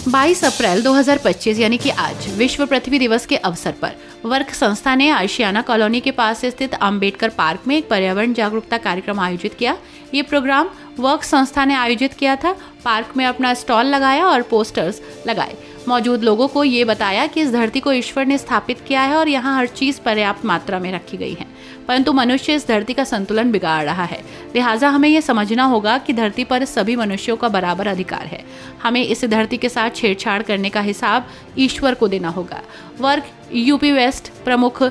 22 अप्रैल 2025 यानी कि आज विश्व पृथ्वी दिवस के अवसर पर वर्क संस्था ने आशियाना कॉलोनी के पास स्थित अंबेडकर पार्क में एक पर्यावरण जागरूकता कार्यक्रम आयोजित किया। ये प्रोग्राम वर्क संस्था ने आयोजित किया था। पार्क में अपना स्टॉल लगाया और पोस्टर्स लगाए। मौजूद लोगों को ये बताया कि इस धरती को ईश्वर ने स्थापित किया है और यहाँ हर चीज पर्याप्त मात्रा में रखी गई है, परंतु मनुष्य इस धरती का संतुलन बिगाड़ रहा है। लिहाजा हमें ये समझना होगा कि धरती पर सभी मनुष्यों का बराबर अधिकार है। हमें इस धरती के साथ छेड़छाड़ करने का हिसाब ईश्वर को देना होगा। वर्क यूपी वेस्ट प्रमुख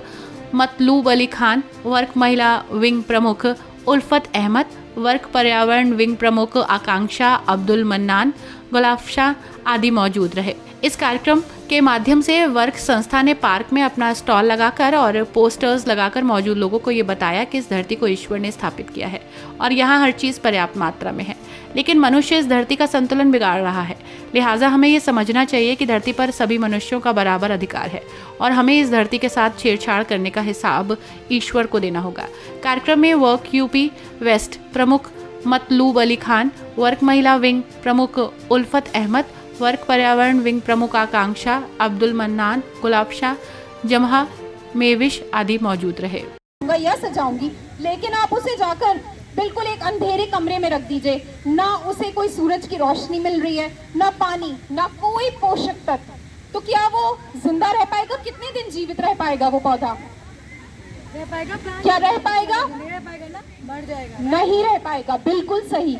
मतलूब अली खान, वर्क महिला विंग प्रमुख उल्फत अहमद, वर्क पर्यावरण विंग प्रमुख आकांक्षा अब्दुल मन्नान, गुलाफशाह आदि मौजूद रहे। इस कार्यक्रम के माध्यम से वर्क संस्था ने पार्क में अपना स्टॉल लगाकर और पोस्टर्स लगाकर मौजूद लोगों को ये बताया कि इस धरती को ईश्वर ने स्थापित किया है और यहाँ हर चीज़ पर्याप्त मात्रा में है, लेकिन मनुष्य इस धरती का संतुलन बिगाड़ रहा है। लिहाजा हमें ये समझना चाहिए कि धरती पर सभी मनुष्यों का बराबर अधिकार है और हमें इस धरती के साथ छेड़छाड़ करने का हिसाब ईश्वर को देना होगा। कार्यक्रम में वर्क यूपी वेस्ट प्रमुख मतलूब अली खान, वर्क महिला विंग प्रमुख उल्फत अहमद, वर्क पर्यावरण विंग प्रमुख आकांक्षा अब्दुल मन्नान, गुलाफशाह जमहा मेविश आदि मौजूद रहे। या सजाऊंगी, लेकिन आप उसे जाकर बिल्कुल एक अंधेरे कमरे में रख दीजिए। ना उसे कोई सूरज की रोशनी मिल रही है, ना पानी, ना कोई पोषक तत्व, तो क्या वो जिंदा रह पाएगा? कितने दिन जीवित रह पाएगा वो पौधा? रह पाएगा? क्या रह पाएगा? नहीं रह पाएगा ना, मर जाएगा। नहीं रह पाएगा, बिल्कुल सही।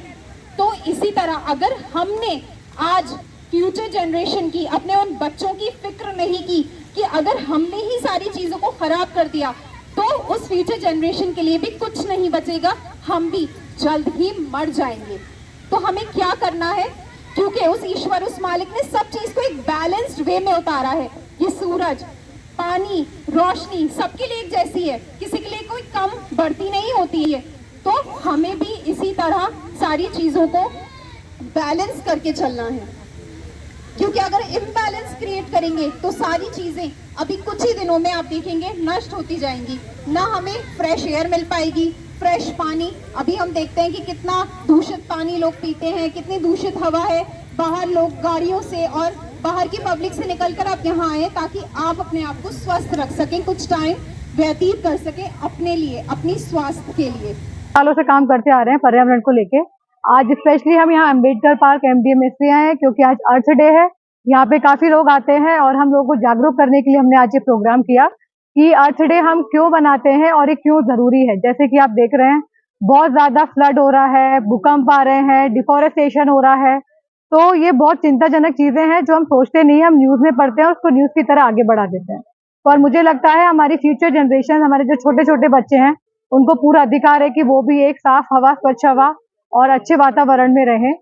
तो इसी तरह अगर हमने आज फ्यूचर जनरेशन की, अपने उन बच्चों की फिक्र नहीं की कि अगर हमने ही सारी चीजों को खराब कर दिया तो उस फ्यूचर जनरेशन के लिए भी कुछ नहीं बचेगा, हम भी जल्द ही मर जाएंगे। तो हमें क्या करना है? क्योंकि उस ईश्वर, उस मालिक ने सब चीज को एक बैलेंस्ड वे में उतारा है। ये सूरज, पानी, रोशनी सबके लिए एक जैसी है, किसी के लिए कोई कम बढ़ती नहीं होती है। तो हमें भी इसी तरह सारी चीजों को बैलेंस करके चलना है, क्योंकि अगर इम्बैलेंस क्रिएट करेंगे तो सारी चीजें अभी कुछ ही दिनों में आप देखेंगे नष्ट होती जाएंगी। ना हमें फ्रेश एयर मिल पाएगी, फ्रेश पानी, अभी हम देखते हैं कि कितना दूषित पानी लोग पीते हैं, कितनी दूषित हवा है। बाहर लोग गाड़ियों से और बाहर की पब्लिक से निकलकर आप यहाँ आए ताकि आप अपने आप को स्वस्थ रख सकें, कुछ टाइम व्यतीत कर सकें अपने लिए, अपनी स्वास्थ्य के लिए। सालों से काम करते आ रहे हैं पर्यावरण को लेके। आज स्पेशली हम यहाँ अम्बेडकर पार्क MDM में इसलिए आए हैं क्योंकि आज अर्थ डे है। यहाँ पे काफी लोग आते हैं और हम लोगों को जागरूक करने के लिए हमने आज ये प्रोग्राम किया कि अर्थ डे हम क्यों बनाते हैं और ये क्यों जरूरी है। जैसे कि आप देख रहे हैं बहुत ज्यादा फ्लड हो रहा है, भूकंप आ रहे हैं, डिफोरेस्टेशन हो रहा है, तो ये बहुत चिंताजनक चीजें हैं जो हम सोचते नहीं, हम न्यूज में पढ़ते हैं, उसको न्यूज की तरह आगे बढ़ा देते हैं। और मुझे लगता है हमारी फ्यूचर जनरेशन, हमारे जो छोटे छोटे बच्चे हैं, उनको पूरा अधिकार है कि वो भी एक साफ हवा, स्वच्छ हवा और अच्छे वातावरण में रहें।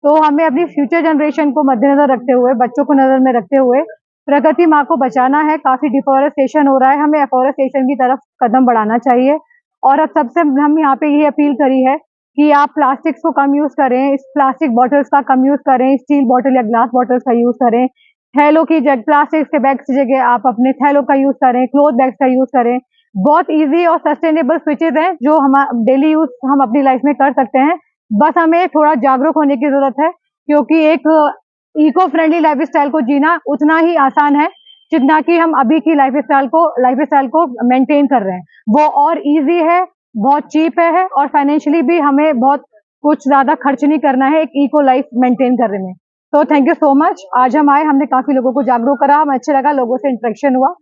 तो हमें अपनी फ्यूचर जनरेशन को मद्देनजर रखते हुए, बच्चों को नजर में रखते हुए प्रकृति माँ को बचाना है। काफी डिफोरेस्टेशन हो रहा है, हमें एफोरेस्टेशन की तरफ कदम बढ़ाना चाहिए। और अब सबसे हम यहाँ पे ये अपील करी है कि आप प्लास्टिक्स को कम यूज करें, इस प्लास्टिक बॉटल्स का कम यूज करें, स्टील बॉटल या ग्लास बॉटल्स का यूज करें, थैलों की जगह, प्लास्टिक के बैग्स की जगह आप अपने थैलों का यूज करें, क्लोथ बैग्स का यूज करें। बहुत इजी और सस्टेनेबल स्विचेस हैं जो हम डेली यूज हम अपनी लाइफ में कर सकते हैं। बस हमें थोड़ा जागरूक होने की जरूरत है, क्योंकि एक इको फ्रेंडली लाइफस्टाइल को जीना उतना ही आसान है जितना कि हम अभी की लाइफस्टाइल को मेंटेन कर रहे हैं। वो और इजी है, बहुत चीप है और फाइनेंशियली भी हमें बहुत कुछ ज्यादा खर्च नहीं करना है एक इको लाइफ मेंटेन करने में। तो थैंक यू सो मच। आज हम आए, हमने काफी लोगों को जागरूक करा, हमें अच्छा लगा, लोगों से इंटरेक्शन हुआ।